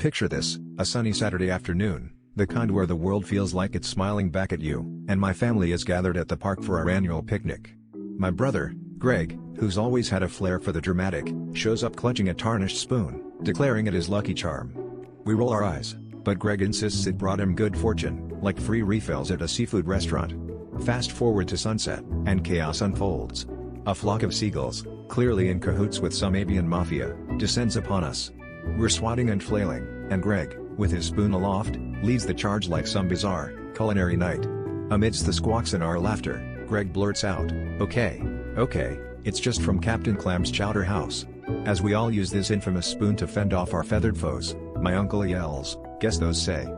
Picture this, a sunny Saturday afternoon, the kind where the world feels like it's smiling back at you, and my family is gathered at the park for our annual picnic. My brother, Greg, who's always had a flair for the dramatic, shows up clutching a tarnished spoon, declaring it his lucky charm. We roll our eyes, but Greg insists it brought him good fortune, like free refills at a seafood restaurant. Fast forward to sunset, and chaos unfolds. A flock of seagulls, clearly in cahoots with some avian mafia, descends upon us. We're swatting and flailing, and Greg, with his spoon aloft, leads the charge like some bizarre, culinary night. Amidst the squawks and our laughter, Greg blurts out, okay, it's just from Captain Clam's chowder house." As we all use this infamous spoon to fend off our feathered foes, my uncle yells, "Guess those say."